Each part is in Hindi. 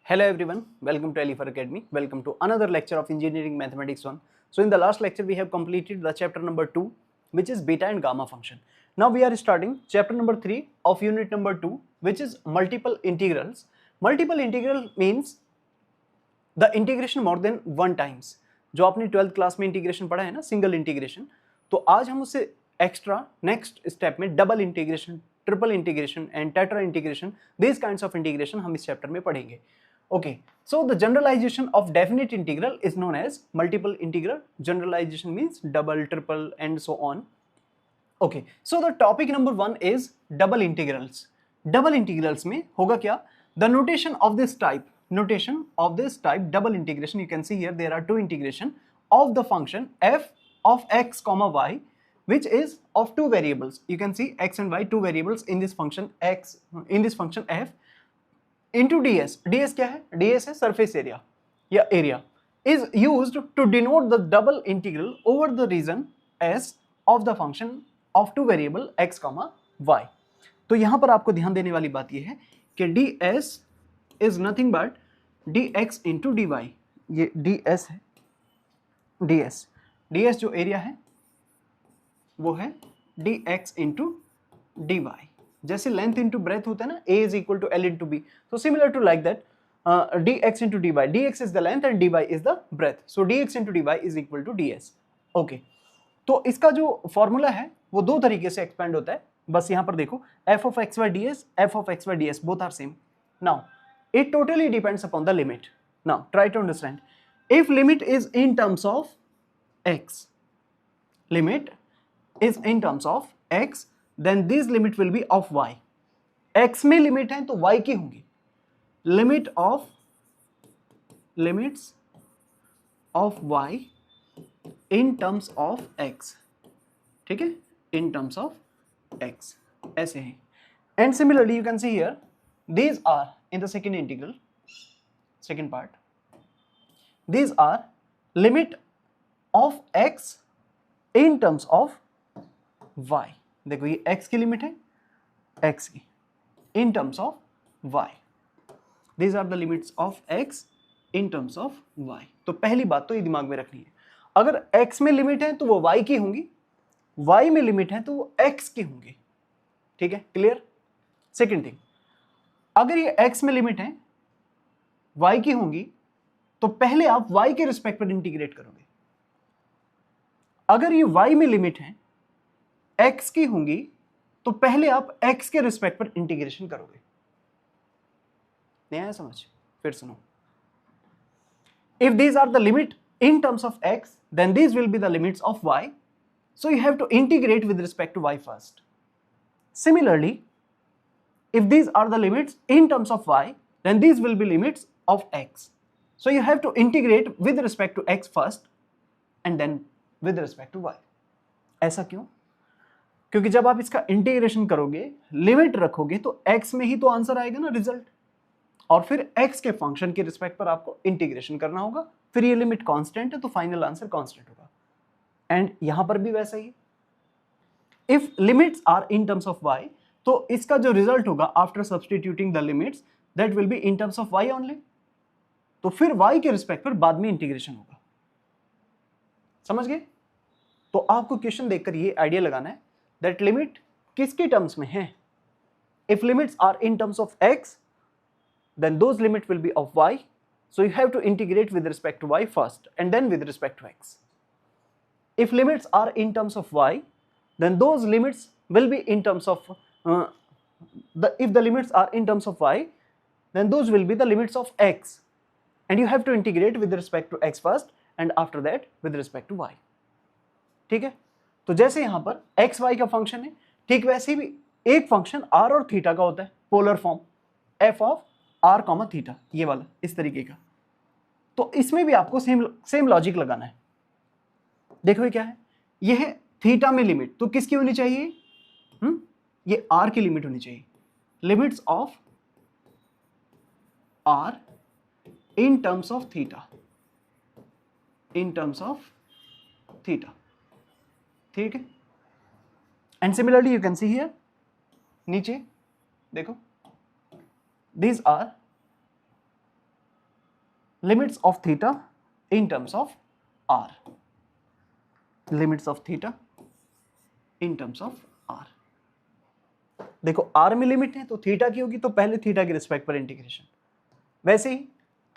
Hello everyone, welcome to Alifer Academy. Welcome to another lecture of Engineering Mathematics 1. So in the last lecture we have completed the chapter number 2, which is beta and gamma function. Now we are starting chapter number 3 of unit number 2, which is multiple integrals. Multiple integral means the integration more than one times. जो आपने 12th क्लास में इंटीग्रेशन पढ़ा है ना, सिंगल इंटीग्रेशन, तो आज हम उससे एक्स्ट्रा नेक्स्ट स्टेप में double integration, triple integration and tetra integration, this kinds of integration हम इस चैप्टर में पढ़ेंगे. Okay, so the generalization of definite integral is known as multiple integral. Generalization means double, triple and so on. Okay, so the topic number 1 is double integrals. Double integrals में होगा क्या? The notation of this type double integration, you can see here there are two integration of the function f of x comma y, which is of two variables. You can see x and y, two variables in this function x, in this function f, into ds. ds क्या है? ds है surface area या area, is used to denote the double integral over the region S of the function of two variable x, y. तो यहां पर आपको ध्यान देने वाली बात यह है कि ds is nothing but dx into dy. ये ds है, ds जो एरिया है वो है dx into dy. जैसे लेंथ इंटू ब्रेथ होता है ना, a is equal to L into B, तो similar to like that dx into dy. dx is the length and dy is the breadth, so dx into dy is equal to ds. Okay, तो इसका जो फॉर्मूला है वो दो तरीके से एक्सपेंड होता है. बस यहां पर देखो, f of x y ds, f of x y ds both are same. Now it totally depends upon the limit. Now try to understand. If limit is in terms of x, limit is in terms of x, then this limit will be of y. x में लिमिट है तो y की होंगी. limits of y in terms of x, ठीक है, in terms of x ऐसे है. And similarly you can see here these are in the second integral, second part, these are limit of x in terms of y. देखो ये x की लिमिट है, x की in terms of y. These are the limits of x in terms of y. तो पहली बात तो ये दिमाग में रखनी है, अगर x में लिमिट है तो वो y की होंगी, y में लिमिट है तो वो x की होंगी. ठीक है, क्लियर? सेकेंड थिंग, अगर ये x में लिमिट है, y की होंगी, तो पहले आप y के रिस्पेक्ट पर इंटीग्रेट करोगे. अगर ये y में लिमिट है, x की होंगी, तो पहले आप x के रिस्पेक्ट पर इंटीग्रेशन करोगे. नहीं आया समझ? फिर सुनो. If these are the limit in terms of x, then these will be the limits of y. So you have to integrate with respect to y first. Similarly, if these are the limits in terms of y, then these will be limits of x. So you have to integrate with respect to x first and then with respect to y. ऐसा क्यों? क्योंकि जब आप इसका इंटीग्रेशन करोगे, लिमिट रखोगे, तो x में ही तो आंसर आएगा ना, रिजल्ट, और फिर x के फंक्शन के रिस्पेक्ट पर आपको इंटीग्रेशन करना होगा. फिर ये लिमिट कांस्टेंट है तो फाइनल आंसर कांस्टेंट होगा. एंड यहां पर भी वैसा ही, if limits are in terms of y, तो इसका जो रिजल्ट होगा after substituting the limits, that will be in terms of y only. तो फिर y के रिस्पेक्ट पर बाद में इंटीग्रेशन होगा. समझ गए? तो आपको क्वेश्चन देखकर ये आइडिया लगाना है that limit किसके टर्म्स में है. If limits are in terms of x, then those limit will be of y. So you have to integrate with respect to y first and then with respect to x. If limits are in terms of y, then those limits will be in terms of if the limits are in terms of y, then those will be the limits of x, and you have to integrate with respect to x first and after that with respect to y. ठीक है? तो जैसे यहां पर एक्स वाई का फंक्शन है, ठीक वैसे भी एक फंक्शन आर और थीटा का होता है, polar form F of R comma theta, ये वाला इस तरीके का. तो इसमें भी आपको सेम लॉजिक लगाना है. देखो ये क्या है, ये है थीटा में लिमिट, तो किसकी होनी चाहिए? ये आर की लिमिट होनी चाहिए. Limits of r in terms of theta, in terms of theta. ठीक है. And similarly you can see here, नीचे देखो, these are limits of theta in terms of r, limits of theta in terms of r. देखो आर में लिमिट है तो थीटा की होगी तो पहले थीटा के रिस्पेक्ट पर इंटीग्रेशन, वैसे ही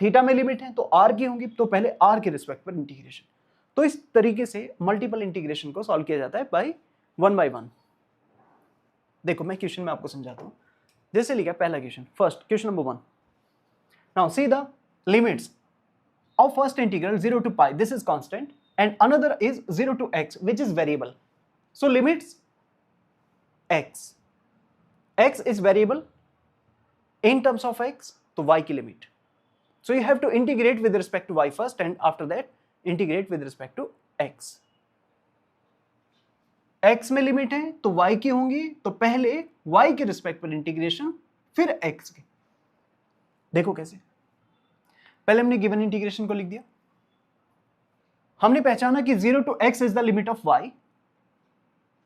थीटा में लिमिट है तो आर की होगी तो पहले आर के रिस्पेक्ट पर इंटीग्रेशन। तो इस तरीके से मल्टीपल इंटीग्रेशन को सॉल्व किया जाता है बाय वन। देखो मैं क्वेश्चन में आपको समझाता हूं। जैसे लिखा पहला question, first question number 1। Now see the limits of first integral 0 to pi, this is constant, and another is 0 to x, which is variable. So limits x is variable in terms of x, तो y की limit. So you have to integrate with respect to y first and after that integrate with respect to x. x में लिमिट है तो y की होंगी तो पहले y के रिस्पेक्ट पर इंटीग्रेशन फिर x की। देखो कैसे, पहले हमने गिवन इंटीग्रेशन को लिख दिया, हमने पहचाना कि 0 to x is the limit of y,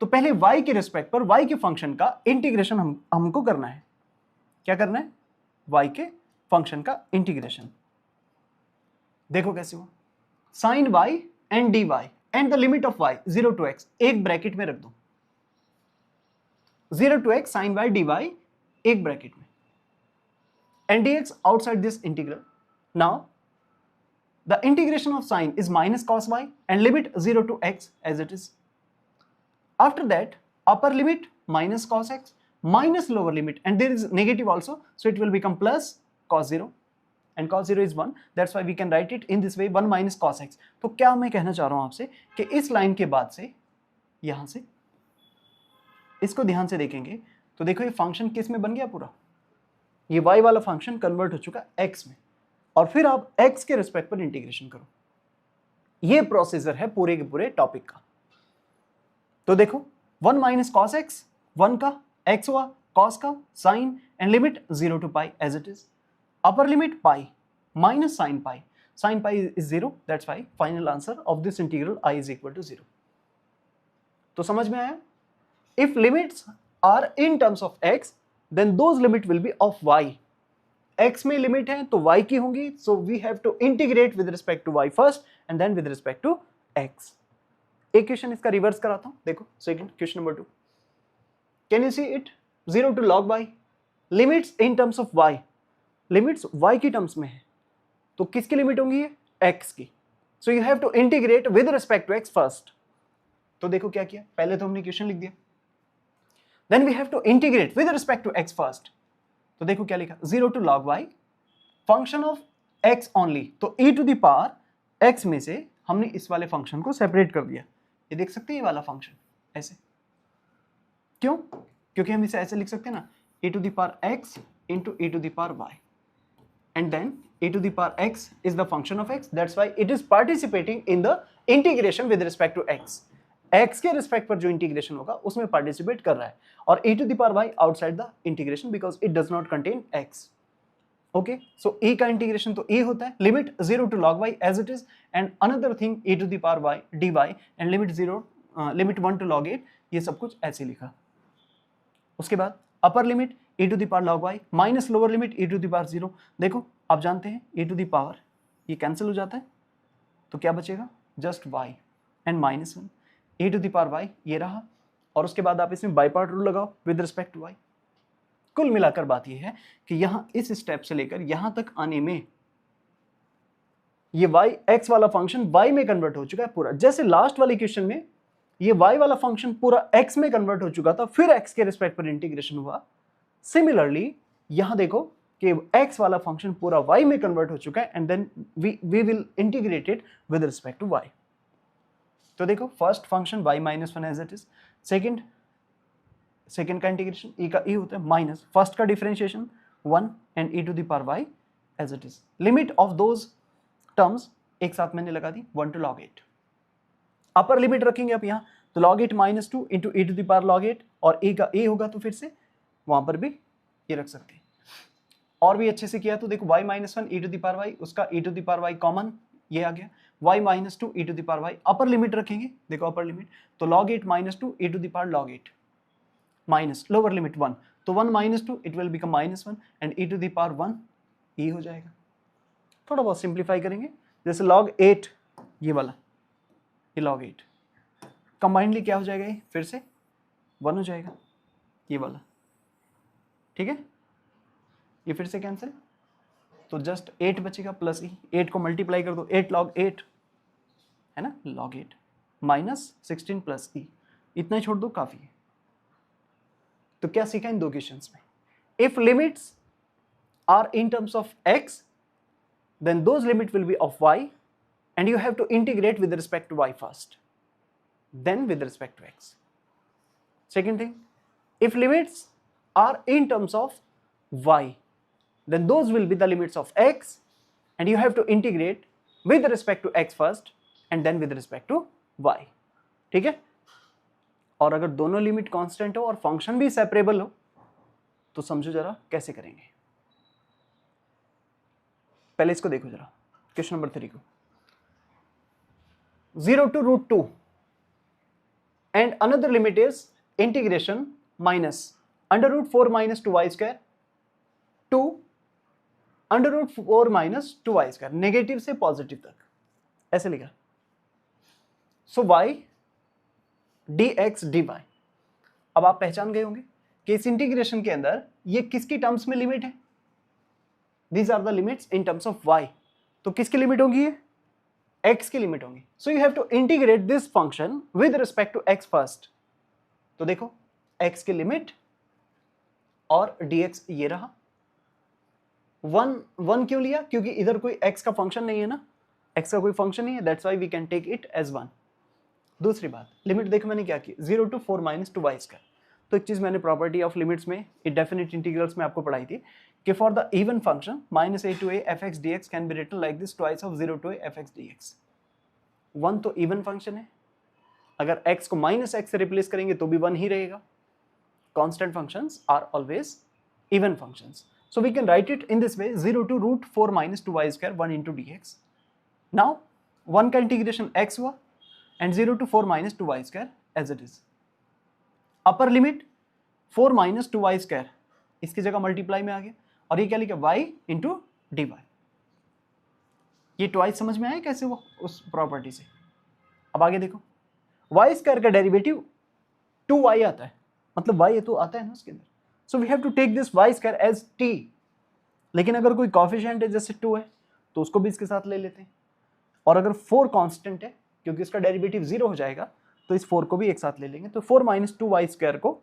तो पहले y के रिस्पेक्ट पर y के फंक्शन का इंटीग्रेशन हमको करना है। क्या करना है? y के फंक्शन का इंटीग्रेशन। देखो कैसे हुआ, sin y and dy and the limit of y 0 to x, एक ब्रैकेट में रख दो, 0 to x sin y dy एक ब्रैकेट में, and dx outside this integral. Now the integration of sine is minus cos y and limit 0 to x as it is. After that upper limit minus cos x minus lower limit, and there is negative also, so it will become plus cos 0 and cos 0 is 1, that's why we can write it in this way 1 minus cos x. तो क्या मैं कहना चाह रहा हूं आपसे कि इस लाइन के बाद से यहां से इसको ध्यान से देखेंगे तो देखो ये फंक्शन किस में बन गया, पूरा ये y वाला फंक्शन कन्वर्ट हो चुका x में, और फिर आप x के रिस्पेक्ट पर इंटीग्रेशन करो। ये प्रोसीजर है पूरे के पूरे टॉपिक का। तो देखो 1 माइनस कॉस एक्स, 1 का x हुआ, कॉस का sine, and limit 0 to pi as it is, upper limit pi minus sine pi is 0, that's why final answer of this integral i is equal to 0। तो समझ में आया? If limits are in terms of x then those limit will be of y। x में लिमिट है तो y की होंगी, so we have to integrate with respect to y first and then with respect to x। एक क्वेश्चन इसका रिवर्स कराता हूं, देखो second question number 2, can you see it? 0 to log y, limits in terms of y, limits y की टर्म्स में है तो किसकी लिमिट होंगी? ये x की, so you have to integrate with respect to x first. तो देखो क्या किया, पहले तो हमने क्वेश्चन लिख दिया, then we have to integrate with respect to x first. तो देखो क्या लिखा, 0 to log y function of x only, तो e to the power x में से हमने इस वाले फंक्शन को सेपरेट कर दिया। ये देख सकते हैं ये वाला फंक्शन ऐसे, क्यों? क्योंकि हम इसे ऐसे लिख सकते हैं ना, e to the power x into e to the power y, and then e to the power x is the function of x, that's why it is participating in the integration with respect to x. x के रिस्पेक्ट पर जो इंटीग्रेशन होगा उसमें पार्टिसिपेट कर रहा है, और e to the power y outside the integration because it does not contain x. Okay, so e का इंटीग्रेशन तो e होता है, limit 0 to log y as it is, and another thing e to the power y dy and limit 1 to log 8, ये सब कुछ ऐसे लिखा। उसके बाद upper limit e to the power log y minus lower limit e to the power 0। देखो आप जानते हैं e to the power ये कैंसिल हो जाता है तो क्या बचेगा, just y and minus 1, e to the power y ये रहा, और उसके बाद आप इसमें बाई पार्ट रूल लगाओ विद रिस्पेक्ट टू y। कुल मिलाकर बात यह है कि यहां इस स्टेप से लेकर यहां तक आने में ये y x वाला फंक्शन y में कन्वर्ट हो चुका है पूरा, जैसे लास्ट वाले क्वेश्चन में ये y वाला फंक्शन पूरा x में कन्वर्ट हो चुका था, फिर x के रिस्पेक्ट पर इंटीग्रेशन हुआ। सिमिलरली यहां देखो कि x वाला फंक्शन पूरा y में कन्वर्ट हो चुका है, and then we will integrate it with respect to y। तो देखो first function y minus 1 as it is, second का इंटीग्रेशन e का e होता है माइनस, फर्स्ट का differentiation 1 and e to the power y as it is. Limit of those terms एक साथ मैंने लगा दी 1 टू log 8। अपर लिमिट रखेंगे आप यहाँ तो log 8 minus 2 into e to the power log 8, और e का e होगा तो फिर से वहां पर भी ये रख सकते हैं। और भी अच्छे से किया तो देखो y minus 1 e to the power y, उसका e to the power y common ये आ गया, y minus 2 e to the power y। Upper limit रखेंगे, देखो अपर लिमिट तो log 8 minus 2 e to the power log 8 minus lower limit 1, तो 1 minus 2 it will become minus 1 and e to the power 1 e हो जाएगा। थोड़ा बहुत सिंप्लीफाई करेंगे, जैसे log 8 ये वाला, ये log 8 कंबाइंडली क्या हो जाएगा, ये फिर से 1 हो जाएगा ये वाला, ठीक है, ये फिर से कैंसिल, तो जस्ट 8 बचेगा प्लस ई, 8 को मल्टीप्लाई कर दो, 8 log 8 है ना, log 8 माइनस 16 प्लस ई, इतना ही छोड़ दो काफी है। तो क्या सीखा इन दो क्वेश्चंस में, if limits are in terms of x then those limit will be of y and you have to integrate with respect to y first, then with respect to x. Second thing, if limits are in terms of y then those will be the limits of x and you have to integrate with respect to x first and then with respect to y. ठीक है, और अगर दोनों लिमिट कांस्टेंट हो और फंक्शन भी सेपरेबल हो तो समझो जरा कैसे करेंगे। पहले इसको देखो जरा, क्वेश्चन नंबर 3 को, 0 to √2 and another limit is integration minus √4 minus 2y square to √4 minus 2y square, negative से पॉजिटिव तक, ऐसे लिखा। सो y dx dy, अब आप पहचान गए होंगे कि इस इंटीग्रेशन के अंदर ये किसकी टर्म्स में लिमिट है, These are the limits in terms of y. तो किसकी लिमिट होगी ये, x की लिमिट होगी। So you have to integrate this function with respect to x first. तो देखो x की लिमिट और dx ये रहा, 1 क्यों लिया, क्योंकि इधर कोई x का फंक्शन नहीं है ना, x का कोई फंक्शन नहीं है, that's why we can take it as 1। दूसरी बात, लिमिट देखो मैंने क्या की, 0 to 4 minus 2y square। तो एक चीज मैंने प्रॉपर्टी ऑफ लिमिट्स में इंडेफिनिट इंटीग्रल्स में आपको पढ़ाई थी कि for the even function -a to a fx dx can be written like this twice of 0 to a fx dx। 1 तो इवन फंक्शन है, अगर x को -x से रिप्लेस करेंगे तो भी 1 ही रहेगा। Constant functions are always even functions, so we can write it in this way, 0 to √4 minus 2y square 1 into dx। Now 1 का इंटीग्रेशन x हुआ and 0 to 4 minus 2y square as it is. Upper limit 4 minus 2y square इसकी जगह मल्टीप्लाई में आ गया, और ये क्या लिखा, y इंटू डी वाई। ये ट्वाइस समझ में आया कैसे वो उस प्रॉपर्टी से। अब आगे देखो, y स्क्वायर का डेरिवेटिव 2y आता है, मतलब y ये तो आता है ना उसके अंदर, so we have to take this y square as t। लेकिन अगर कोई कॉफिशिएंट है जैसे 2 है तो उसको भी इसके साथ ले लेते हैं, और अगर 4 कांस्टेंट है क्योंकि इसका डेरिवेटिव 0 हो जाएगा तो इस 4 को भी एक साथ ले लेंगे। तो 4 minus 2y स्क्वायर को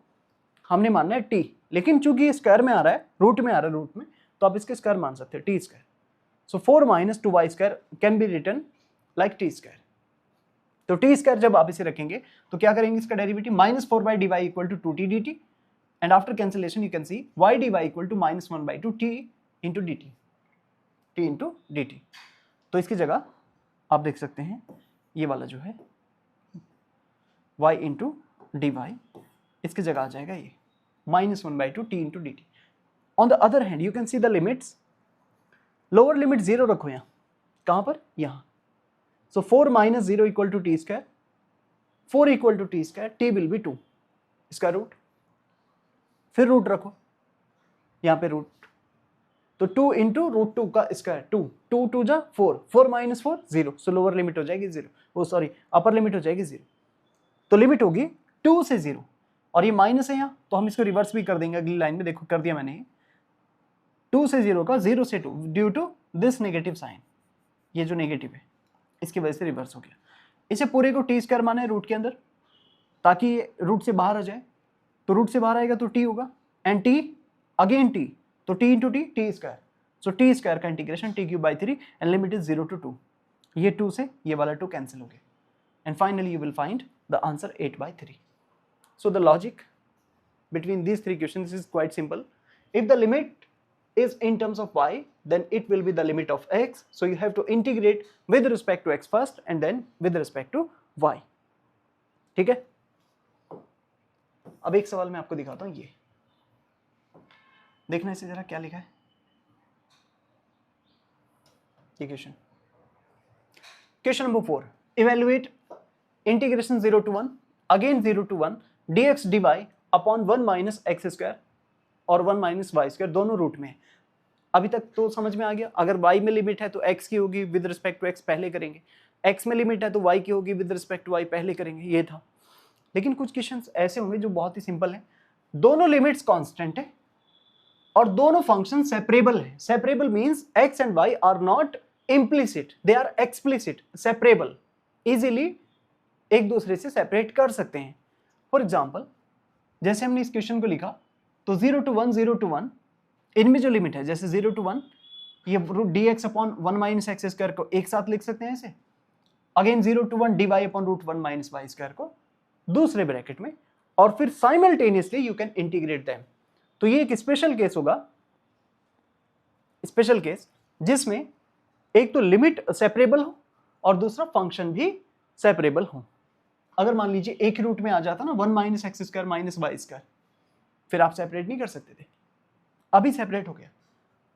हमने मानना है t, लेकिन चूंकि ये स्क्वायर में आ रहा है, रूट में आ रहा है, रूट में, तो आप इसके स्क्वायर मान सकते हैं t square. So 4 minus 2y square can be written like t square. तो t स्क्वायर जब आप इसे रखेंगे तो क्या करेंगे, इसका derivative -4/dy equal to 2t dt, and after cancellation you can see y dy equal to -1/2 t into dt, t into dt। तो इसकी जगह आप देख सकते हैं ये वाला जो है y इंटू डी वाई, इसकी जगह आ जाएगा ये -1/2 t into d t. On the other hand you can see the limits, lower limit 0 रखो यहाँ, कहाँ पर, यहाँ। So 4 minus 0 equal to t square, 4 equal to t square, t will be 2, इसका रूट, फिर रूट रखो यहाँ पे रूट, तो 2 इंटू √2 का स्क्वायर, 2 2 जा 4, 4 minus 4 0, सो लोअर लिमिट हो जाएगी 0, वो सॉरी अपर लिमिट हो जाएगी 0। तो लिमिट होगी 2 से 0, और ये माइनस है यहाँ तो हम इसको रिवर्स भी कर देंगे अगली लाइन में, देखो कर दिया मैंने, 2 से 0 का 0 से 2 due to this negative sign, ये जो नेगेटिव है इसकी वजह से रिवर्स हो गया। इसे पूरे को टी स्क्वायर माना है रूट के अंदर ताकि ये रूट से बाहर आ जाए, तो रूट से बाहर आएगा तो टी होगा, एंड टी अगेन टी, तो T into T, T square, so T square का integration t³/3 and limit is 0 to 2, ये 2 से ये वाला 2 कैंसिल हो गया, and finally you will find the answer 8/3। So the logic between these three questions is quite simple. If the limit is in terms of y, then it will be the limit of x. So you have to integrate with respect to x first and then with respect to y. ठीक है? अब एक सवाल मैं आपको दिखाता हूं, ये देखना इसे जरा क्या लिखा है ये question. Question number 4, evaluate integration 0 to 1 again 0 to 1 dx dy upon 1 minus x square और 1 minus y स्क्वायर दोनों रूट में है। अभी तक तो समझ में आ गया। अगर y में लिमिट है तो x की होगी विद रिस्पेक्ट टू x पहले करेंगे, x में लिमिट है तो y की होगी विद रिस्पेक्ट टू y पहले करेंगे, ये था। लेकिन कुछ क्वेश्चंस ऐसे होंगे जो बहुत ही सिंपल है, दोनों लिमिट्स कांस्टेंट है और दोनों फंक्शन सेपरेबल है। Separable means x and y are not implicit, they are explicit, separable, easily एक दूसरे से सेपरेट कर सकते हैं। फॉर एग्जाम्पल जैसे हमने इस क्वेश्चन को लिखा तो 0 to 1 0 to 1 इनमें जो लिमिट है, जैसे 0 to 1 ये root d x upon 1 minus x square को एक साथ लिख सकते हैं ऐसे, again 0 to 1 dy upon root 1 minus y square को दूसरे ब्रैकेट में, और फिर simultaneously you can integrate them. तो ये एक स्पेशल केस होगा, स्पेशल केस जिसमें एक तो लिमिट सेपरेबल हो और दूसरा फंक्शन भी सेपरेबल हो। अगर मान लीजिए एक रूट में आ जाता ना 1 minus x square minus y square, फिर आप सेपरेट नहीं कर सकते थे, अभी सेपरेट हो गया,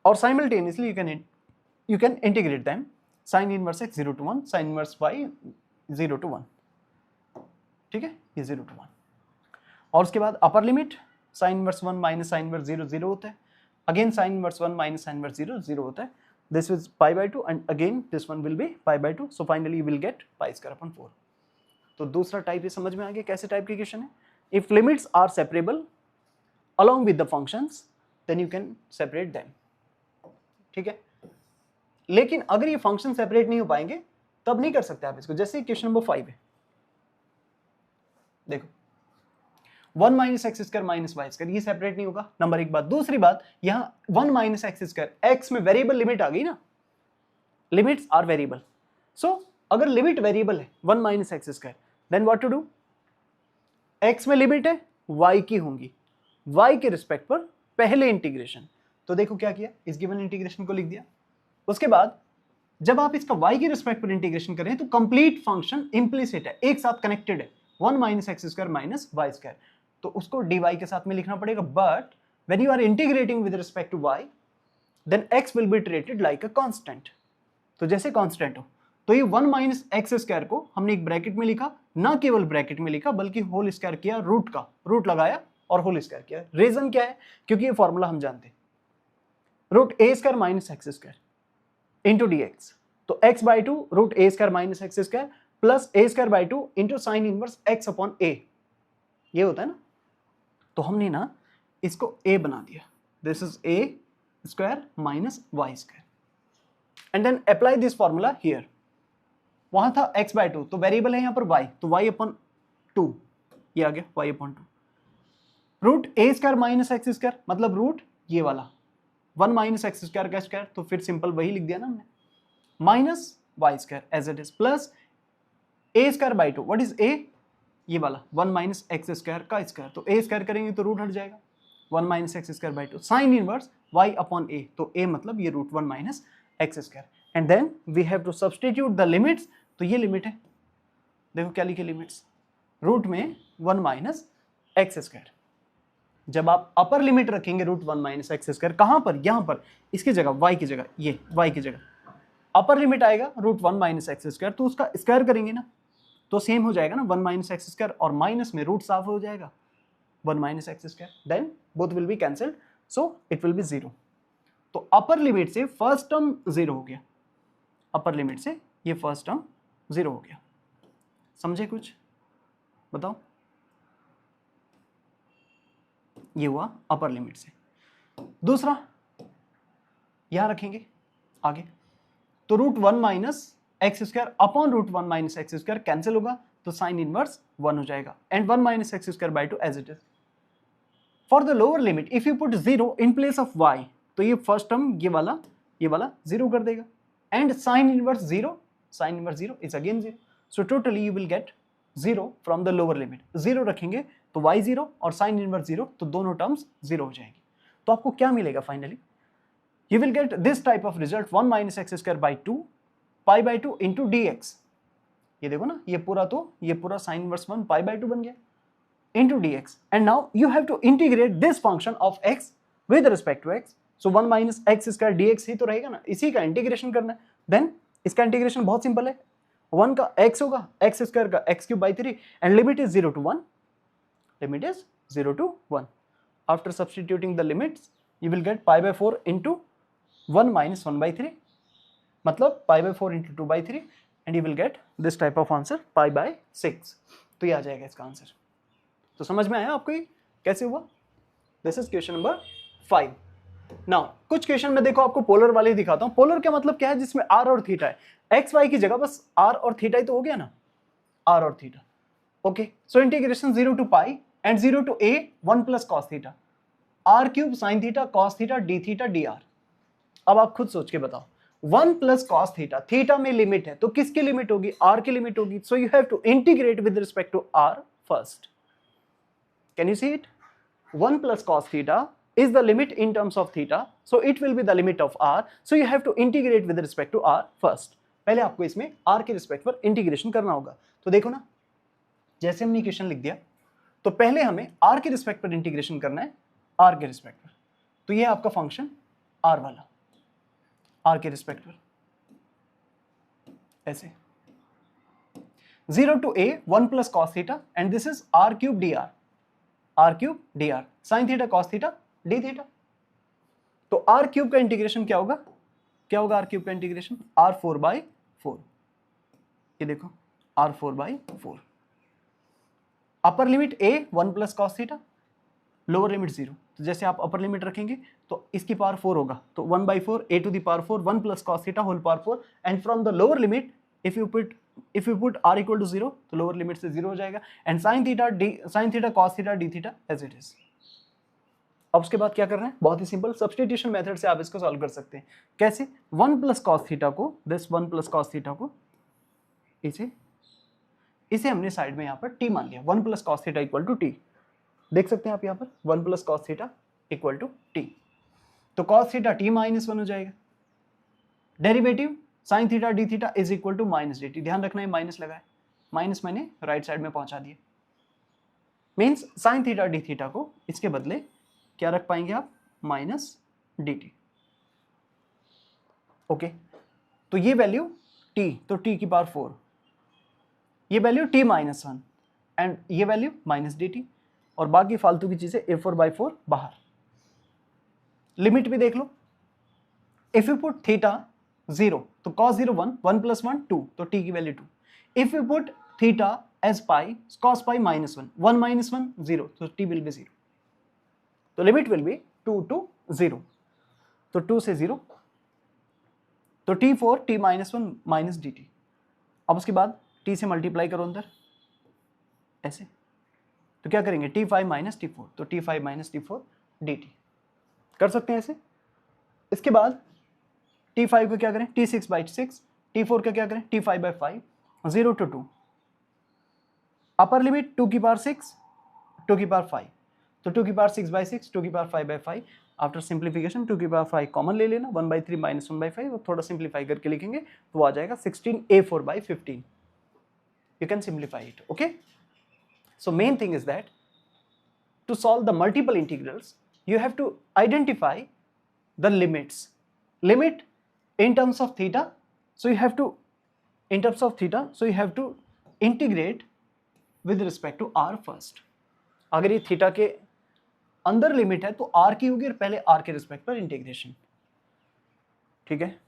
और simultaneously you can integrate them, sine inverse x 0 to 1 sine inverse y 0 to 1, ठीक है, ये 0 to 1। और उसके बाद upper limit sign inverse 1 minus sine inverse 0 0 होता है, again sine inverse 1 minus sine inverse 0 0 होता है, this is pi by 2 and again this one will be pi by 2, so finally you will gate pi square upon 4। तो दूसरा टाइप ये समझ में आ गया कैसे टाइप की क्वेश्चन है। If limits are separable along with the functions then you can separate them, ठीक है। लेकिन अगर ये फंक्शन सेपरेट नहीं हो पाएंगे तब नहीं कर सकते आप इसको। जैसे क्वेश्चन नंबर 5 है, देखो 1 minus x square minus y square, ये सेपरेट नहीं होगा, नंबर एक बात। दूसरी बात, यहां 1 माइनस एक्स स्क्वायर, एक्स में वेरिएबल लिमिट आ गई ना, लिमिट्स आर वेरिएबल। सो अगर लिमिट वेरिएबल है 1 minus x square, then what to do, x में लिमिट है वाई की होंगी, y के रिस्पेक्ट पर पहले इंटीग्रेशन। तो देखो क्या किया, इस गिवन इंटीग्रेशन को लिख दिया। उसके बाद जब आप इसका y के रिस्पेक्ट पर इंटीग्रेशन करें तो कंप्लीट फंक्शन इंप्लिसिट है, एक साथ कनेक्टेड है, 1 minus x square minus y square, तो उसको dy के साथ में लिखना पड़ेगा। But when you are integrating with respect to y then x will be treated like a constant. तो जैसे कांस्टेंट हो तो ये 1 माइनस एक्स स्क्वायर को हमने एक ब्रैकेट में लिखा, ना केवल ब्रैकेट में लिखा बल्कि होल स्क्वायर किया, रूट का रूट लगाया और होल स्क्वायर किया। रीजन क्या है, क्योंकि ये फॉर्मूला हम जानते हैं, रूट ए square minus x square into D X, तो X by 2 root A square minus x square plus A square by 2 into sine inverse X upon A, ये होता है ना। तो हमने ना इसको ए बना दिया, this is a square minus y square and then apply this formula here. वहां था एक्स बाई 2, तो वेरिएबल है यहां पर वाई, तो वाई अपॉन 2, ये आ गया वाई अपॉन 2, रूट ए स्क्वायर माइनस एक्स स्क्वायर मतलब रूट ये वाला 1 माइनस एक्स स्क्वायर का स्क्वायर, तो फिर सिंपल वही लिख दिया ना हमने, minus y square as it is plus A square by 2, what is a, ये वाला 1 माइनस एक्स स्क्वायर का स्क्वायर, तो ए स्क्वायर करेंगे तो रूट हट जाएगा, 1 minus x square by 2 sine inverse Y upon a, तो ए मतलब ये root 1 minus x square, and then we have to substitute the limits. तो ये लिमिट है, देखो क्या लिखे लिमिट्स, रूट में 1 माइनस एक्स स्क्वायर, जब आप अपर लिमिट रखेंगे रूट 1 माइनस एक्स स्क्वायर, कहां पर, यहां पर, इसकी जगह y की जगह, ये y की जगह अपर लिमिट आएगा रूट 1 माइनस एक्स स्क्वायर, तो उसका स्क्वायर करेंगे ना तो सेम हो जाएगा ना 1 माइनस एक्स स्क्वायर, और माइनस में रूट साफ हो जाएगा 1 minus x square, then both will be cancelled, so it will be 0। तो अपर लिमिट से फर्स्ट टर्म 0 हो गया, अपर लिमिट से ये फर्स्ट टर्म 0 हो गया, समझे कुछ, बताओ। ये हुआ अपर लिमिट से। दूसरा यहां रखेंगे आगे, तो root 1 minus x square upon root 1 minus x square cancel होगा, तो साइन इनवर्स 1 हो जाएगा, and 1 minus x square by 2 as it is. For the lower limit if you put 0 in place of y, तो ये फर्स्ट टर्म ये वाला 0 कर देगा, and sine inverse 0 is again 0, so totally you will gate 0 from the lower limit. 0 रखेंगे तो y 0 और साइन इनवर्स 0, तो दोनों टर्म्स 0 हो जाएंगी। तो आपको क्या मिलेगा finally, you will get this type of result 1 minus x square by 2 pi by 2 into D x, ये देखो ना, ये पूरा साइन इनवर्स 1 पाई बाई 2 बन गया into D X, and now you have to integrate this function of X with respect to X, so 1 minus x square D X ही तो रहेगा ना, इसी का इंटीग्रेशन करना है। देन इसका इंटीग्रेशन बहुत सिंपल है, 1 का x होगा, एक्स स्क्वायर का x cube by 3, and limit is 0 to 1, limit is 0 to 1. After substituting the limits, you will get pi by 4 into 1 minus 1/3, मतलब π/4 into 2/3, and you will get this type of answer π/6. तो ये आ जाएगा इसका आंसर। तो समझ में आया आपको ये कैसे हुआ? This is question number 5। Now कुछ क्वेश्चन में देखो आपको पोलर वाले दिखाता हूं। पोलर का मतलब क्या है? जिसमें r और थीटा है। एक्स वाई की जगह बस r और थीटा ही तो हो गया ना, r और theta. Okay, so integration 0 to pi and 0 to a 1 plus cos theta, r³ sin theta cos theta d theta dr। अब आप खुद सोच के बताओ, 1 plus cos थीटा, थीटा में लिमिट है तो किसकी लिमिट होगी? r की लिमिट होगी। So you have to integrate with respect to r first. Can you see it? 1 plus cos theta is the limit in terms of theta, so it will be the limit of r, so you have to integrate with respect to r first। पहले आपको इसमें r के रिस्पेक्ट पर इंटीग्रेशन करना होगा। तो देखो ना, जैसे हमने इक्वेशन लिख दिया तो पहले हमें r के रिस्पेक्ट पर इंटीग्रेशन करना है, r के रिस्पेक्ट पर। तो ये आपका फंक्शन r वाला, r के रिस्पेक्ट पर ऐसे 0 to a 1 plus cos theta and this is r³ dr, r³ dr sin theta cos theta d theta. तो r³ का इंटीग्रेशन क्या होगा? क्या होगा r³ का इंटीग्रेशन? r4/4। ये देखो r4/4। Upper limit a 1 plus cos theta, lower limit 0। तो जैसे आप अपर लिमिट रखेंगे तो इसकी पावर 4 होगा, तो 1/4 a to the power 4 1 plus cos theta whole power 4, and from the lower limit if you put r equal to 0 तो लोअर लिमिट से 0 हो जाएगा, and sin theta cos theta d theta as it is. अब उसके बाद क्या करना है? बहुत ही सिंपल, सब्स्टिट्यूशन मेथड से आप इसको सॉल्व कर सकते हैं। कैसे? 1 plus cos थीटा को, दिस 1 plus cos थीटा को इसे हमने साइड में यहाँ पर t मान लिया। 1 plus cos theta equal to t, देख सकते हैं आप यहाँ पर 1 plus cos theta equal to t। तो cos थीटा t -1 हो जाएगा। Derivative sin theta d theta is equal to minus dt। ध्यान रखना है माइनस लगा है, माइनस मैंने राइट साइड में पहुंचा दिया। Means sin theta d theta को इसके बदले क्या रख पाएंगे आप? Minus dt। ओके, तो ये वैल्यू t, तो t की पावर 4, ये वैल्यू t -1 एंड ये वैल्यू माइनस dt, और बाकी फालतू की चीजें a4/4 बाहर। लिमिट भी देख लो, इफ यू पुट थीटा 0 तो cos 0 1, 1 plus 1 2, तो t की value 2। If you put theta as pi, cos pi -1, 1 minus 1 0, तो t विल बी 0। तो लिमिट विल बी 2 to 0, तो 2 से 0, तो t4 t -1 माइनस dt। अब उसके बाद t से मल्टीप्लाई करो अंदर ऐसे, तो क्या करेंगे? t5 minus t4, तो t5 minus t4 dt कर सकते हैं ऐसे। इसके बाद t5 का क्या करें? t6/6, t4 का क्या करें? t5/5, 0 to 2, अपर लिमिट 2 की पावर 6, 2 की पावर 5, तो 2 की पावर 6/6, 2 की पावर 5/5। आफ्टर सिंप्लीफिकेशन 2 की पावर 5 कॉमन ले लेना, 1/3 माइनस 1/5, और थोड़ा सिंप्लीफाई करके लिखेंगे तो आ जाएगा 16a4/15। You can simplify it. Okay, so main thing is that to solve the multiple integrals you have to identify the limit in terms of theta, so you have to integrate with respect to r first। अगर ये थीटा के अंदर लिमिट है तो r की होगी और पहले r के रिस्पेक्ट पर इंटीग्रेशन। ठीक है,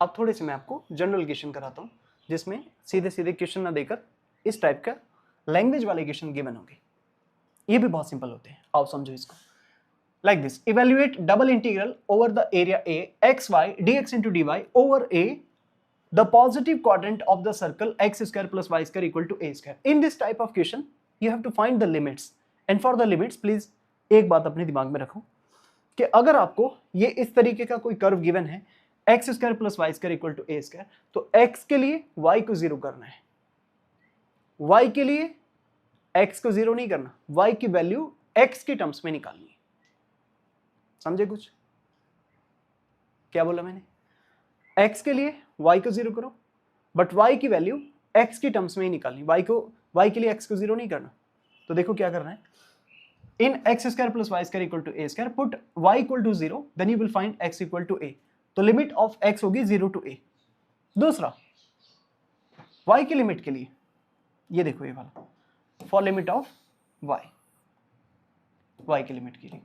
अब थोड़े से मैं आपको जनरल क्वेश्चन कराता हूं जिसमें सीधे सीधे क्वेश्चन ना देकर इस टाइप का लैंग्वेज वाले क्वेश्चन गिवन होंगे। ये भी बहुत सिंपल होते हैं, आओ समझो इसको। Like this, evaluate double integral over the area a x y dx into dy over a the positive quadrant of the circle x square plus y square equal to a square। in this type of question you have to find the limits, and for the limits please एक बात अपने दिमाग में रखो कि अगर आपको ये इस तरीके का कोई कर्व गिवन है x square plus y square equal to a square, तो x के लिए y को 0 करना है, y के लिए x को 0 नहीं करना, y की वैल्यू x के टर्म्स में निकालनी है। समझे कुछ? क्या बोला मैंने? x के लिए y को 0 करो, बट y की वैल्यू x के टर्म्स में ही निकालनी, y के लिए x को 0 नहीं करना। तो देखो क्या करना है, in x square plus y square equal to a square put y equal to 0, then you will find x equal to a। तो लिमिट ऑफ x होगी 0 to a। दूसरा, y की लिमिट के लिए ये देखो ये वाला, फॉर लिमिट ऑफ y की लिमिट के लिए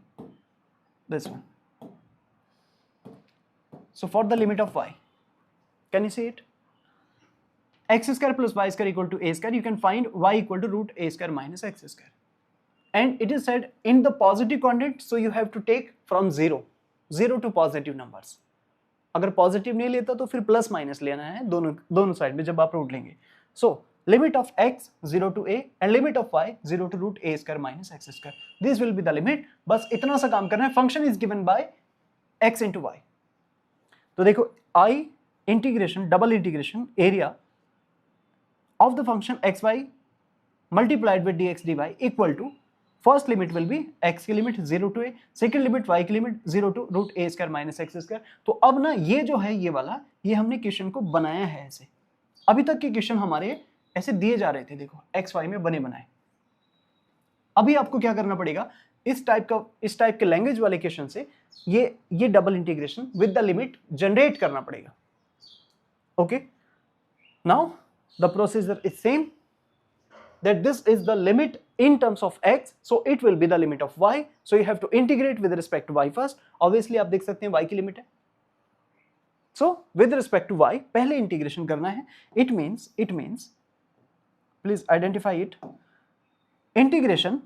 this one, So for the limit of y, can you see it? X square plus y square equal to a square, you can find y equal to root a square minus x square. And it is said in the positive quadrant, so you have to take from 0 to positive numbers. अगर पॉजिटिव नहीं लेता तो फिर प्लस माइनस लेना है दोनों साइड में जब आप रूट लेंगे. So limit of x 0 to a and limit of y 0 to root a square minus x square. This will be the limit. बस इतना सा काम करना है. Function is given by x into y. तो देखो I integration double integration area of the function xy multiplied with dx dy equal to first limit will be x की लिमिट 0 to a, second limit y की लिमिट 0 to root a square minus x square. तो अब ना ये जो है ये वाला, ये हमने क्वेश्चन को बनाया है ऐसे. अभी तक के क्वेश्चन हमारे ऐसे दिए जा रहे थे, देखो x y में बने बनाए. अभी आपको क्या करना पड़ेगा, इस टाइप के लैंग्वेज वाले क्वेश्चन से ये double integration with the limit generate करना पड़ेगा. Okay, now the procedure is same, that this is the limit in terms of x, so it will be the limit of y. So you have to integrate with respect to y first. Obviously आप देख सकते हैं y की लिमिट है. So with respect to y पहले इंटीग्रेशन करना है. It means please identify it. Integration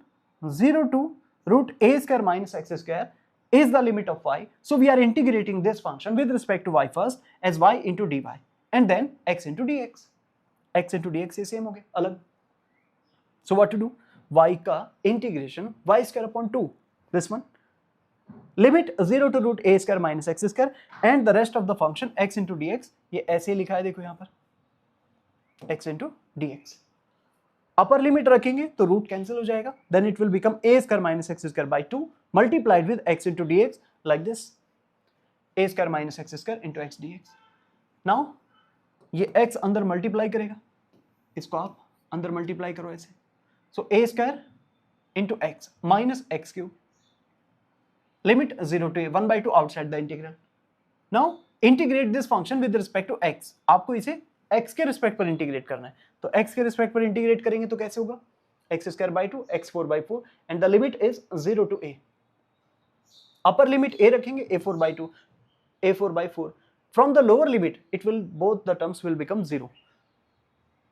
0 to root a square minus x square is the limit of y. So we are integrating this function with respect to y first as y into dy and then x into dx. x into dx ये सेम हो गए अलग. So what to do? y का integration y square upon 2, this one, limit 0 to root a square minus x square and the rest of the function x into dx. ये ऐसे लिखा है देखो यहाँ पर x into dx. अपर लिमिट रखेंगे तो रूट कैंसिल हो जाएगा. Then it will become a square minus x square by 2 multiplied with x into dx like this, a square minus x square into x dx. Now ये x अंदर मल्टीप्लाई करेगा, इसको आप अंदर मल्टीप्लाई करो ऐसे. So a square into x minus x cube, limit 0 to a 1/2 outside the integral. Now integrate this function with respect to x. आपको इसे x के रिस्पेक्ट पर इंटीग्रेट करना है. तो x के रिस्पेक्ट पर इंटीग्रेट करेंगे तो कैसे होगा, x square by 2 x 4/4 and the limit is 0 to a. Upper limit a रखेंगे a4/2 a4/4. From the lower limit, it will both the terms will become 0.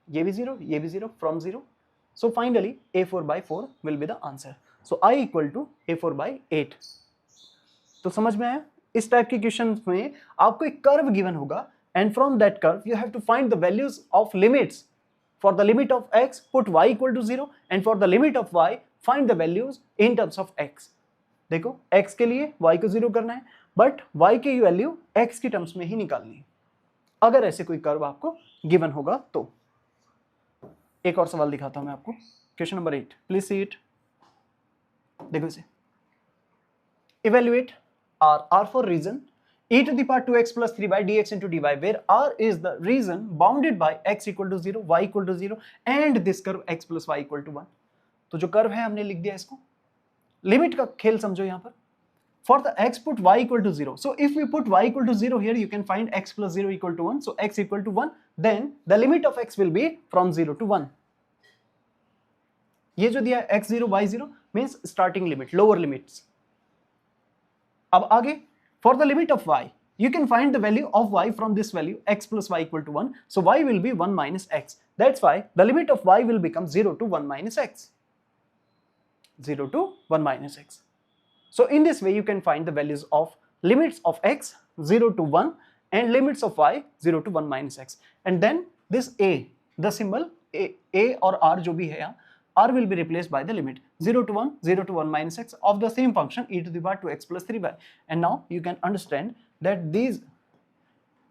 ये भी 0, ये भी 0, from 0. So finally, a4/4 will be the answer. So I equal to a4/8. तो समझ में आया? इस टाइप के क्वेश्चन में आपको एक कर्व गिवन होगा and from that curve you have to find the values of limits. For the limit of x, put y equal to 0 and for the limit of y, find the values in terms of x. देखो x के लिए y को 0 करना है बट y की वैल्यू x की टर्म्स में ही निकालनी है. अगर ऐसे कोई कर्व आपको गिवन होगा तो. एक और सवाल दिखाता हूं मैं आपको. Question number 8, please see it. देखो इसे. Evaluate r for region e to the power 2x plus 3 by dx into dy where r is the region bounded by x equal to 0, y equal to 0 and this curve x plus y equal to 1. तो जो कर्व है हमने लिख दिया इसको. लिमिट का खेल समझो यहां पर. For the x put y equal to 0. So if we put y equal to 0 here, you can find x plus 0 equal to 1. So x equal to 1. Then the limit of x will be from 0 to 1. ये जो दिया है x0 y0 means starting limit, lower limits. अब आगे for the limit of y, you can find the value of y from this value x plus y equal to 1. So y will be 1 minus x. That's why the limit of y will become 0 to 1 minus x. 0 to 1 minus x. So in this way you can find the values of limits of x 0 to 1 and limits of y 0 to 1 minus x. And then this a, the symbol a or r जो भी है यहाँ, r will be replaced by the limit 0 to 1, 0 to 1 minus x of the same function e to the power 2x plus 3y. And now you can understand that these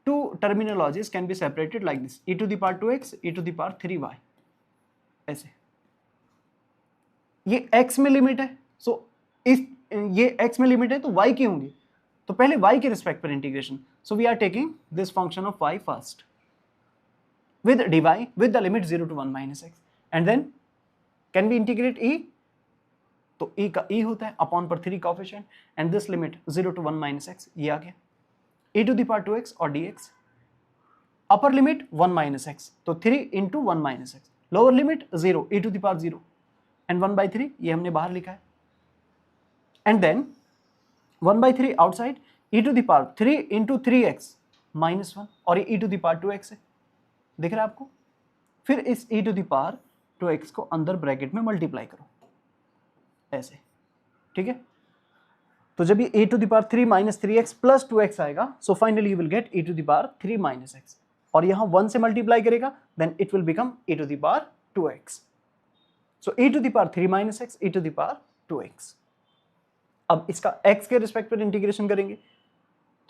two terminologies can be separated like this, e to the power 2x, e to the power 3y. ऐसे ये x में लिमिट है, सो ये x में लिमिट है तो y की होंगी, तो पहले y के रिस्पेक्ट पर integration. So we are taking this function of y first with dy with the limit 0 to 1 minus x and then can we integrate e, तो e का e होता है अपॉन पर 3 coefficient and this limit 0 to 1 minus x ये आ गया e to the power 2x और dx. Upper limit 1 minus x तो 3 into 1 minus x, lower limit 0 e to the power 0 and 1/3 ये हमने बाहर लिखा है and then 1/3 outside e to the power 3 into 3x minus 1 और ये e to the power 2x है, दिख रहा है आपको। फिर इस e to the power 2x को अंदर ब्रैकेट में मल्टीप्लाई करो ऐसे, ठीक है। तो जब ये e to the power 3 minus 3x plus 2x आएगा, so finally you will get e to the power 3 minus x, और यहां 1 से मल्टीप्लाई करेगा, then it will become e to the power 2x। So e to the power 3 minus x, e to the power 2x। अब इसका x के रिस्पेक्ट पर इंटीग्रेशन करेंगे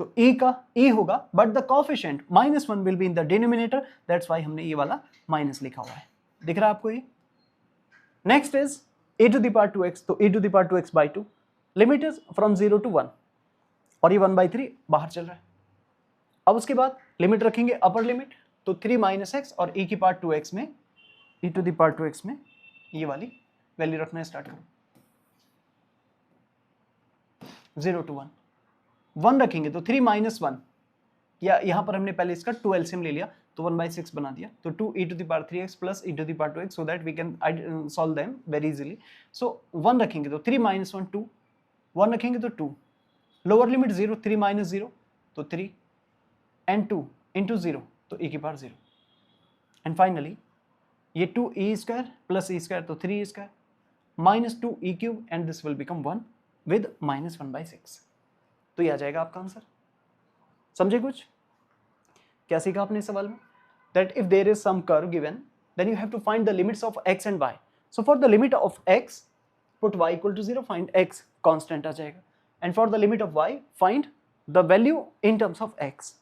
तो e का e होगा, but the coefficient -1 will be in the denominator, that's why हमने ये वाला माइनस लिखा हुआ है, दिख रहा है आपको ये। Next is e to the power 2x, तो e to the power 2x by 2, limit is from 0 to 1 और ये 1/3 बाहर चल रहा है। अब उसके बाद लिमिट रखेंगे अपर लिमिट, तो 3 माइनस x और e की पावर 2x में, e to the power 2x में ये वाली वैल्यू रखना स्टार्ट करो, 0 टू 1, 1 रखेंगे तो 3 माइनस 1, या यहां पर हमने पहले इसका 2 एलसीएम ले लिया तो 1/6 बना दिया, तो 2 e to the power 3x plus e to the power 2x, so that we can solve them very easily. So 1 रखेंगे तो 3 माइनस 1 2, 1 रखेंगे तो 2, लोअर लिमिट 0, 3 माइनस 0 तो 3 एंड 2 इंटू 0 तो e की पावर 0, एंड फाइनली ये 2e square plus e square तो 3e square minus 2e cube and this will become 1 with minus 1/6। तो ये आ जाएगा आपका आंसर। समझे कुछ? क्या सीखा आपने इस सवाल में? That if there is some curve given, then you have to find the limits of x and y। So for the limit of x put y equal to 0, find x constant आ जाएगा, and for the limit of y find the value in terms of x।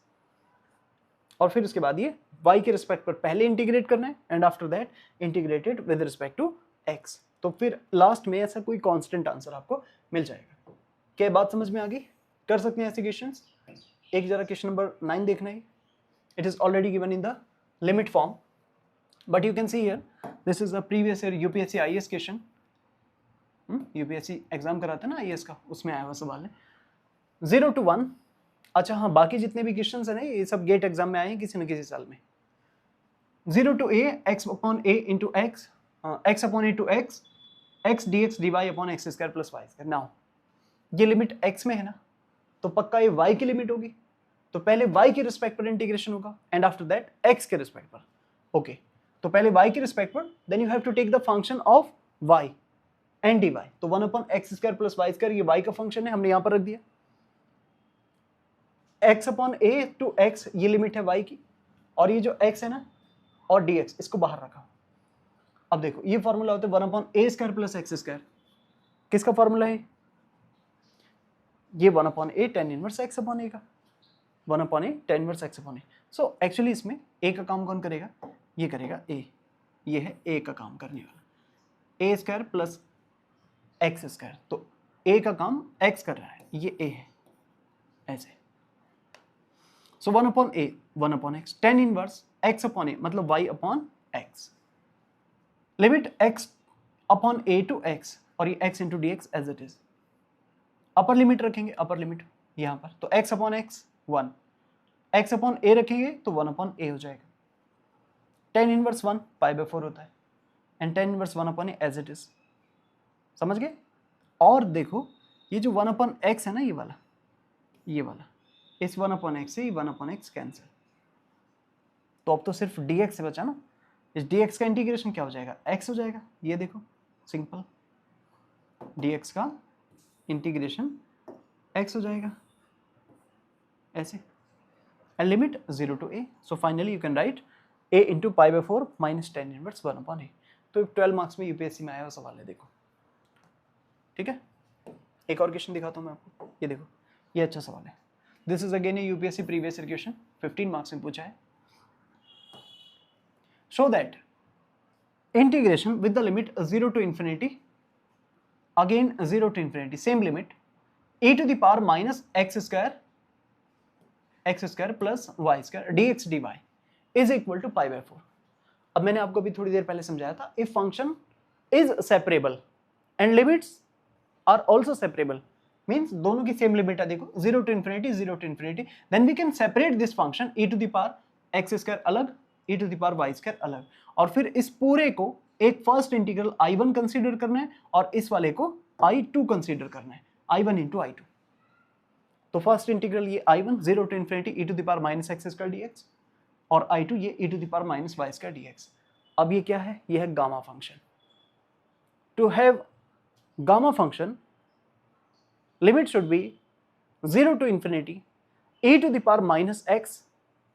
और फिर उसके बाद ये y के रिस्पेक्ट पर पहले इंटीग्रेट करना है and after that integrated with respect to x, तो फिर लास्ट में ऐसा कोई कांस्टेंट आंसर आपको मिल जाएगा। क्या बात समझ में आ गई? कर सकते हैं ऐसे क्वेश्चंस। एक जरा क्वेश्चन नंबर 9 देखना है, it is already given in the limit form, but you can see here this is a previous year UPSC IAS question, UPSC exam कराता है ना आईएएस का, उसमें आया हुआ सवाल है 0 टू 1। अच्छा हाँ, बाकी जितने भी क्वेश्चन है ना ये सब गेट एग्जाम में आए हैं किसी न किसी साल में। 0 to a x upon a into x, x upon a to x, x dx dy upon x square plus y square. Now ये लिमिट x में है ना, तो पक्का ये y की लिमिट होगी, तो पहले y के रिस्पेक्ट पर इंटीग्रेशन होगा एंड आफ्टर दैट x के रिस्पेक्ट पर। ओके, तो पहले y के रिस्पेक्ट पर, then you have to take the function of y and dy, तो 1 upon x square plus y square ये y का फंक्शन है, हमने यहां पर रख दिया। x upon a to x ये लिमिट है y की, और ये जो x है ना और dx इसको बाहर रखा। अब देखो ये फॉर्मूला होता है 1 upon a square plus x square, किसका फॉर्मूला है? ये 1 upon a tan inverse x upon a का, 1 upon a tan inverse x upon a। So actually इसमें a का काम कौन करेगा? ये करेगा a, ये है a का काम करने वाला, a square plus x square, तो a का काम x कर रहा है, ये a है ऐसे। So 1 upon a 1 upon x, tan inverse x upon a मतलब y upon x, limit x upon a to x और ये x into D x as it is. Upper limit रखेंगे, अपर लिमिट यहां पर, तो x upon x 1, x upon a रखेंगे तो 1 अपॉन a हो जाएगा। tan इनवर्स 1 π/4 होता है and tan inverse 1 upon a as it is. समझ गए? और देखो ये जो 1 अपॉन x है ना, ये वाला इस 1 अपॉन x से ये 1 अपॉन x कैंसिल, तो अब तो सिर्फ dx से बचा ना। इस dx का इंटीग्रेशन क्या हो जाएगा? x हो जाएगा। ये देखो सिंपल, dx का इंटीग्रेशन x हो जाएगा ऐसे, and limit 0 to a। So finally you can write a into π/4 minus tan inverse 1 upon a। तो 12 मार्क्स में यूपीएससी में आया हुआ सवाल है, देखो ठीक है। एक और क्वेश्चन दिखाता हूँ मैं आपको, ये देखो ये अच्छा सवाल है। This is again a UPSC previous year question, 15 marks में पूछा है। Show that integration with the limit 0 to infinity, again 0 to infinity same limit, e to the power minus x square plus y square dx dy is equal to π/4। अब मैंने आपको अभी थोड़ी देर पहले समझाया था, if function is separable and limits are also separable, means दोनों की सेम लिमिट है। देखो 0 to infinity, then we can separate this function e to the power x square अलग, e to the power y square अलग, और फिर इस पूरे को एक फर्स्ट इंटीग्रल I1 कंसीडर करना है और इस वाले को I2 कंसीडर करना है, I1 इंटू I2। तो फर्स्ट इंटीग्रल ये I1 0 to infinity e to the power minus x square dx और I2 ये e to the power minus y square dx। अब ये क्या है? ये है gamma function. To have gamma function limit should be 0 to infinity e to the power minus x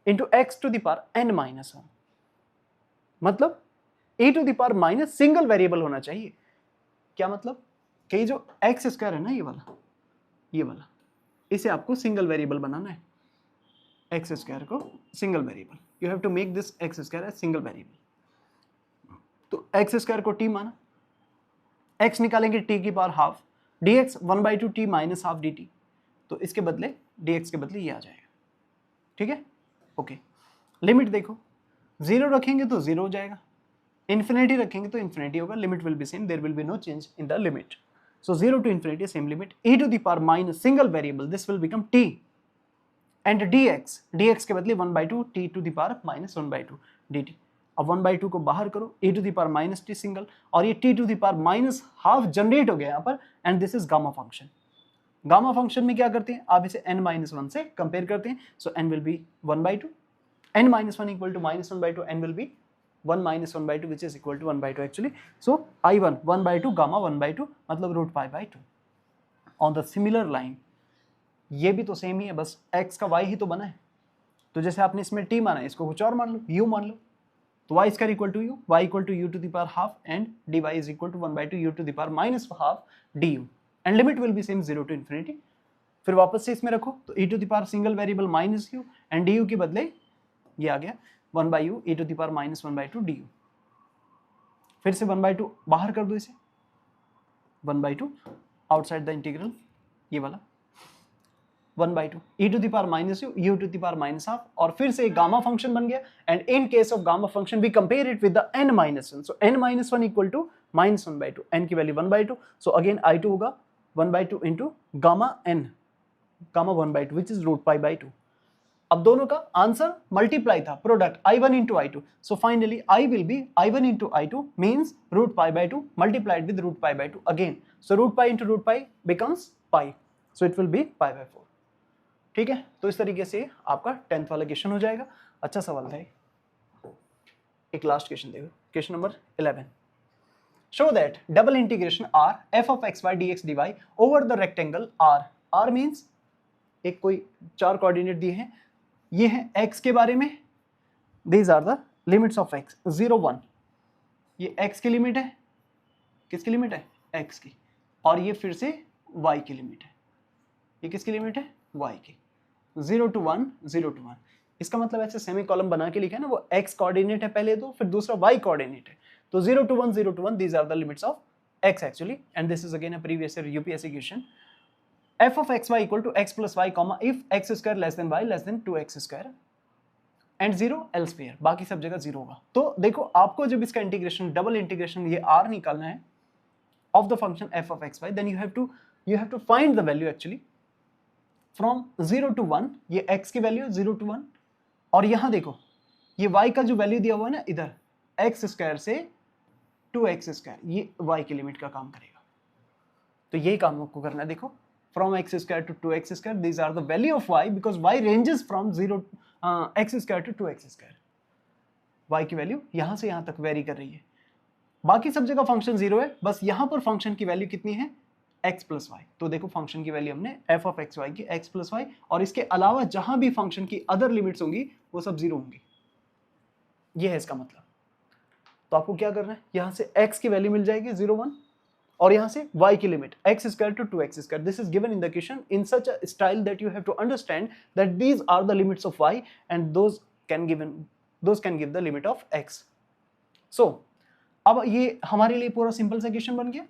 into x to the power n minus 1, मतलब e to the power minus single variable होना चाहिए। क्या मतलब कि जो एक्स स्क्वायर है ना, ये वाला इसे आपको सिंगल वेरिएबल बनाना है, एक्स स्क्वायर को single variable. You have to make this x square as single variable. तो एक्स स्क्वायर को t माना, x निकालेंगे t की power half, dx 1/2 t minus half dt, तो इसके बदले dx के बदले ये आ जाएगा। ठीक है, ओके। लिमिट देखो, 0 रखेंगे तो 0 हो जाएगा, इन्फिनिटी रखेंगे तो इन्फिनिटी होगा, limit will be same, there will be no change in the limit. So 0 to infinity same limit, e to the power minus single variable, this will become t, and dx के बदले 1/2 t to the power minus 1/2 dt। अब 1/2 को बाहर करो, e to the power minus t single, और ये t to the power minus half generate हो गया यहाँ पर, and this is gamma function. Gamma function में क्या करते हैं, आप इसे n-1 से कंपेयर करते हैं, so n will be 1/2, n-1 equal to -1/2, n will be 1 minus 1/2 which is equal to 1/2 actually. So I1 1/2 gamma 1/2 मतलब root pi by 2। On the similar line ये भी तो सेम ही है, बस x का y ही तो बना है। तो जैसे आपने इसमें t माना है, इसको कुछ और मान लो, u मान लो, तो y square equal to u, y equal to u to the power half, and dy is equal to 1/2 u to the power minus half du, and limit will be same 0 to infinity. फिर वापस से इसमें रखो, तो e to the power single variable minus u, एंड du के बदले ये आ गया 1/u e to the power minus 1/2 du। फिर से 1/2 बाहर कर दो, इसे 1/2 आउटसाइड द इंटीग्रल, ये वाला 1/2 e to the power minus u to the power minus half, और फिर से एक गामा फंक्शन बन गया, and in case of gamma function we compare it with the n-1, so n-1 equal to -1/2, n की वैल्यू 1/2, सो अगेन I2 होगा 1/2 into gamma n, gamma 1/2 which is root pi by 2। अब दोनों का आंसर मल्टीप्लाई था, product I1 into I2, so finally I will be I1 into I2 means root pi by 2 multiplied with root pi by 2 again, so root pi into root pi becomes pi, so it will be pi by 4। ठीक है, तो इस तरीके से आपका 10th वाला क्वेश्चन हो जाएगा। अच्छा सवाल था। एक लास्ट क्वेश्चन देखो, question number 11। show that double integration r f of x y dx dy over the rectangle r means एक कोई 4 कोऑर्डिनेट दिए हैं, ये है x के बारे में, these are the limits of x 0 1, ये x की लिमिट है, किसकी लिमिट है, x की, और ये फिर से y की लिमिट है, ये किसकी लिमिट है, y की, 0 to 1 0 to 1। इसका मतलब ऐसे सेमी कॉलम बना के लिखा है ना, वो x कोऑर्डिनेट है पहले तो, फिर दूसरा y कोऑर्डिनेट है, तो 0 to 1 0 to 1 these are the limits of x actually, and this is again a previous year UPSC question। f of xy equal to x plus y comma if x square less than y less than 2x square and 0 elsewhere, बाकी सब जगह 0 होगा। तो देखो आपको जब इसका इंटीग्रेशन, डबल इंटीग्रेशन, ये r निकालना है of the function f of xy, then you have to find the value actually from 0 to 1, ये x की वैल्यू 0 to 1, और यहाँ देखो ये y का जो वैल्यू दिया हुआ है ना इधर, x स्क्वायर से 2x स्क्वायर, ये y की लिमिट का काम करेगा। तो यही काम आपको करना है। देखो from x square to 2x square, these are the value of y because y ranges from 0 x square to 2x square, y की वैल्यू यहां से यहां तक वेरी कर रही है, बाकी सब जगह फंक्शन 0 है, बस यहां पर फंक्शन की वैल्यू कितनी है, x प्लस वाई। तो देखो फंक्शन की वैल्यू हमने f ऑफ एक्स वाई की x प्लस वाई, और इसके अलावा जहां भी फंक्शन की अदर लिमिट्स होंगी वो सब 0 होंगी, ये है इसका मतलब। तो आपको क्या करना है, यहां से x की वैल्यू मिल जाएगी 0 1, और यहां से y की limit x square to 2x square, this is given in the question in such a style that you have to understand that these are the limits of y and those can give the limit of x। so अब ये हमारे लिए पूरा सिंपल सा क्वेश्चन बन गया,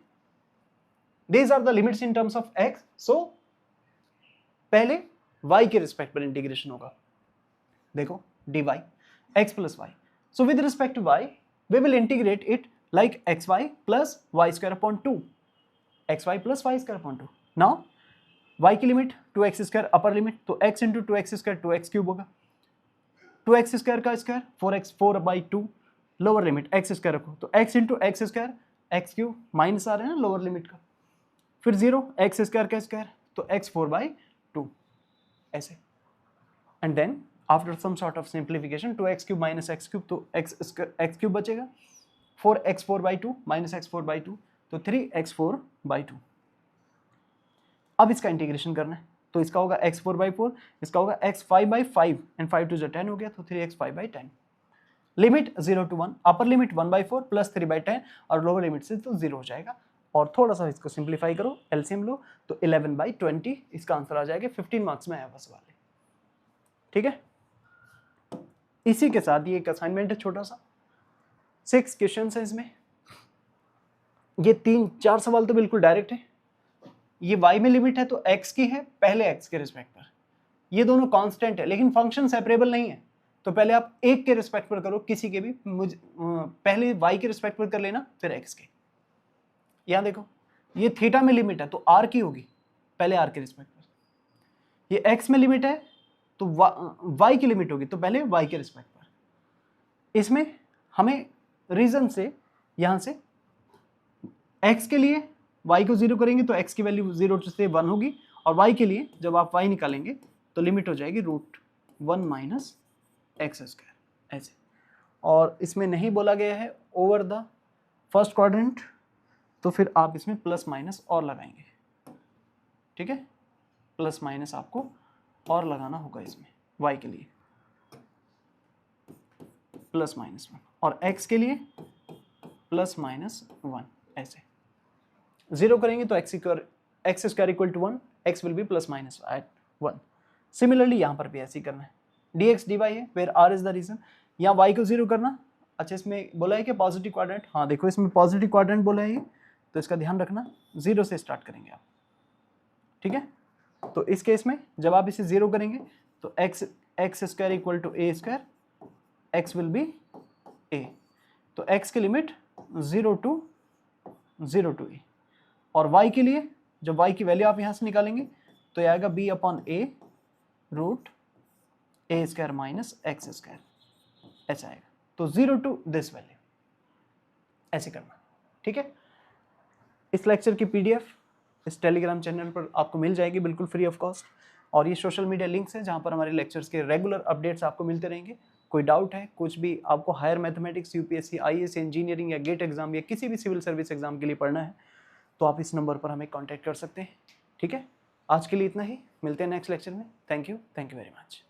these are the limits in terms of x, so पहले y के रिस्पेक्ट पर इंटीग्रेशन होगा, देखो dy x plus y, so with respect to y we will integrate it like xy plus y square upon 2, xy plus y square upon 2। now y की limit 2x square upper limit, तो x into 2x square 2x cube होगा, 2x स्क्वायर का square 4x 4/2, lower limit x square रखो, तो x into X square x cube minus आ रहा है ना लोअर लिमिट का, फिर 0 x स्क्वायर का स्क्वायर, तो x 4/2, ऐसे, and then after some sort of simplification 2x³ minus x³ तो x³ बचेगा, 4x4/2 माइनस x4/2 तो 3x4/2। अब इसका इंटीग्रेशन करना है, तो इसका होगा x4/4, इसका होगा x5/5 एंड 5 to 10 हो गया तो 3x5/10। Limit 0 to 1, upper limit 1/4 plus 3/10 और लोअर लिमिट से तो 0 हो जाएगा। और थोड़ा सा इसको सिंप्लीफाई करो, एलसीएम लो तो 11/20 इसका आंसर आ जाएगा। 15 मार्क्स में आया बस वाले, ठीक है। इसी के साथ ये एक असाइनमेंट है छोटा सा, 6 क्वेश्चन है इसमें। ये 3-4 सवाल तो बिल्कुल डायरेक्ट है। ये y में लिमिट है तो x की है पहले x के रिस्पेक्ट पर, ये दोनों कांस्टेंट है लेकिन फंक्शन सेपरेबल नहीं है, तो पहले आप एक के रिस्पेक्ट पर करो, किसी के भी, पहले y के रिस्पेक्ट पर कर लेना फिर x के। यहां देखो ये थीटा में लिमिट है तो r की होगी पहले r के रिस्पेक्ट पर, ये x में लिमिट है तो y की लिमिट होगी तो पहले y के रिस्पेक्ट पर। इसमें हमें रीजन से यहां से x के लिए y को 0 करेंगे तो x की वैल्यू 0 से 1 होगी, और y के लिए जब आप y निकालेंगे तो लिमिट हो जाएगी √1 माइनस x², ऐसे। और इसमें नहीं बोला गया है ओवर द फर्स्ट क्वाड्रेंट, तो फिर आप इसमें प्लस माइनस और लगाएंगे, ठीक है। प्लस माइनस आपको और लगाना होगा इसमें, y के लिए प्लस माइनस 1 और x के लिए प्लस माइनस 1, ऐसे। 0 करेंगे तो x² equal to 1, x will be plus minus 1। Similarly यहाँ पर भी ऐसे ही करना है, dx dy है where r is the region. यहाँ y को 0 करना। अच्छा इसमें बोला है कि पॉजिटिव क्वाड्रेंट, हाँ देखो इसमें पॉजिटिव क्वाड्रेंट बोला है ये, तो इसका ध्यान रखना 0 से स्टार्ट करेंगे आप, ठीक है। तो इस केस में जब आप इसे 0 करेंगे तो x² equal to a², x will be a, तो x की लिमिट 0 to a, और y के लिए जब y की वैल्यू आप यहाँ से निकालेंगे तो ये आएगा b/a √a² माइनस x², ऐसा आएगा। तो 0 to दिस वैल्यू, ऐसे करना, ठीक है। इस लेक्चर की PDF इस टेलीग्राम चैनल पर आपको मिल जाएगी बिल्कुल फ्री ऑफ कॉस्ट, और ये सोशल मीडिया लिंक्स हैं जहाँ पर हमारे लेक्चर्स के रेगुलर अपडेट्स आपको मिलते रहेंगे। कोई डाउट है, कुछ भी आपको higher mathematics, UPSC, IAS, engineering या गेट एग्जाम या किसी भी सिविल सर्विस एग्जाम के लिए पढ़ना है तो आप इस नंबर पर हमें कांटेक्ट कर सकते हैं, ठीक है। आज के लिए इतना ही, मिलते हैं नेक्स्ट लेक्चर में। Thank you very much.